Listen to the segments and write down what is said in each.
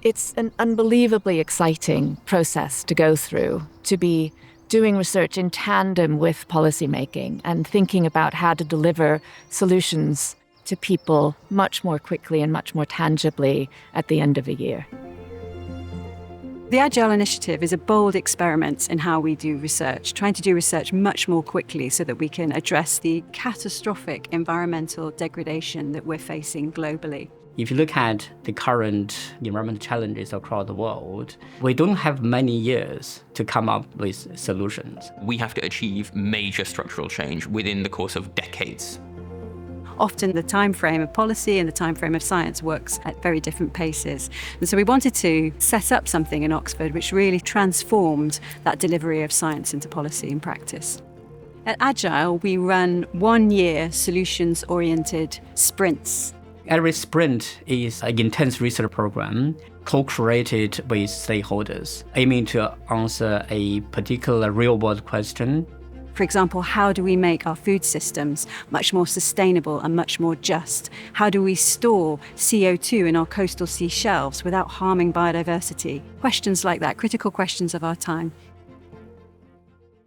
It's an unbelievably exciting process to go through, to be doing research in tandem with policymaking and thinking about how to deliver solutions to people much more quickly and much more tangibly at the end of a year. The Agile Initiative is a bold experiment in how we do research, trying to do research much more quickly so that we can address the catastrophic environmental degradation that we're facing globally. If you look at the current environmental challenges across the world, we don't have many years to come up with solutions. We have to achieve major structural change within the course of decades. Often the time frame of policy and the time frame of science works at very different paces. And so we wanted to set up something in Oxford which really transformed that delivery of science into policy and practice. At Agile, we run 1-year solutions-oriented sprints. Every sprint is an intense research program co-created with stakeholders, aiming to answer a particular real-world question. For example, how do we make our food systems much more sustainable and much more just? How do we store CO2 in our coastal sea shelves without harming biodiversity? Questions like that, critical questions of our time.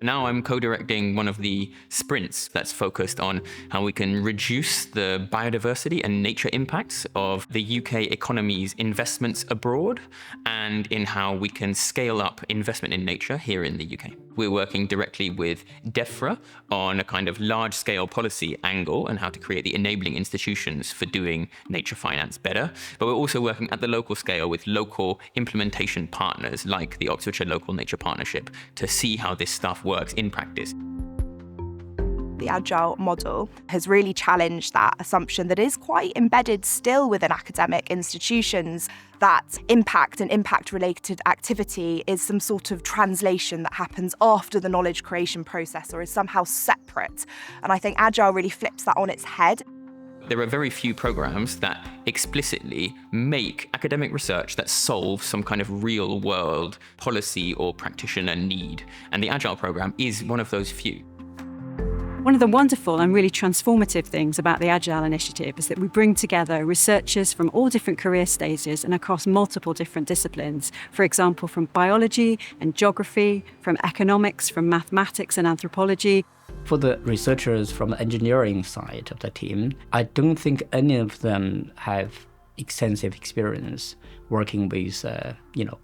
Now I'm co-directing one of the sprints that's focused on how we can reduce the biodiversity and nature impacts of the UK economy's investments abroad, and in how we can scale up investment in nature here in the UK. We're working directly with DEFRA on a kind of large-scale policy angle and how to create the enabling institutions for doing nature finance better. But we're also working at the local scale with local implementation partners like the Oxfordshire Local Nature Partnership to see how this stuff works in practice. The Agile model has really challenged that assumption that is quite embedded still within academic institutions, that impact and impact-related activity is some sort of translation that happens after the knowledge creation process or is somehow separate. And I think Agile really flips that on its head. There are very few programs that explicitly make academic research that solves some kind of real-world policy or practitioner need. And the Agile program is one of those few. One of the wonderful and really transformative things about the Agile Initiative is that we bring together researchers from all different career stages and across multiple different disciplines. For example, from biology and geography, from economics, from mathematics and anthropology. For the researchers from the engineering side of the team, I don't think any of them have extensive experience working with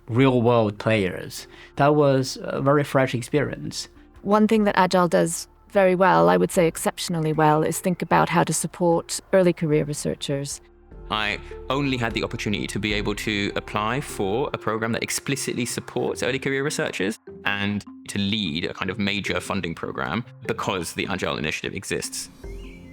real-world players. That was a very fresh experience. One thing that Agile does very well, I would say exceptionally well, is think about how to support early career researchers. I only had the opportunity to be able to apply for a program that explicitly supports early career researchers and to lead a kind of major funding program because the Agile Initiative exists.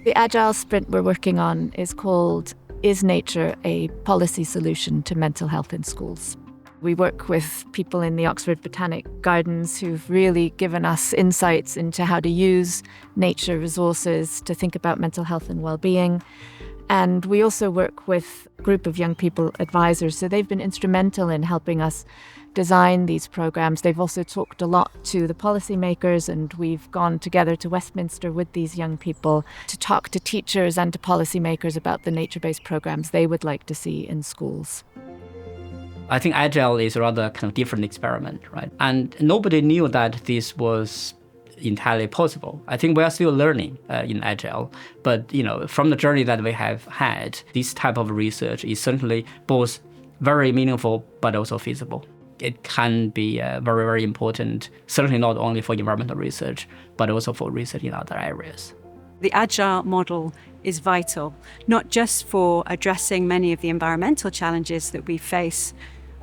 The Agile sprint we're working on is called Is Nature a Policy Solution to Mental Health in Schools? We work with people in the Oxford Botanic Gardens who've really given us insights into how to use nature resources to think about mental health and well-being. And we also work with a group of young people advisors. So they've been instrumental in helping us design these programs. They've also talked a lot to the policymakers, and we've gone together to Westminster with these young people to talk to teachers and to policymakers about the nature-based programs they would like to see in schools. I think Agile is a rather kind of different experiment, right? And nobody knew that this was entirely possible. I think we are still learning in Agile, but from the journey that we have had, this type of research is certainly both very meaningful but also feasible. It can be very, very important, certainly not only for environmental research, but also for research in other areas. The Agile model is vital, not just for addressing many of the environmental challenges that we face,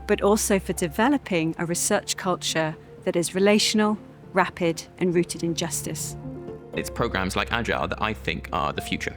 but also for developing a research culture that is relational, rapid, and rooted in justice. It's programs like Agile that I think are the future.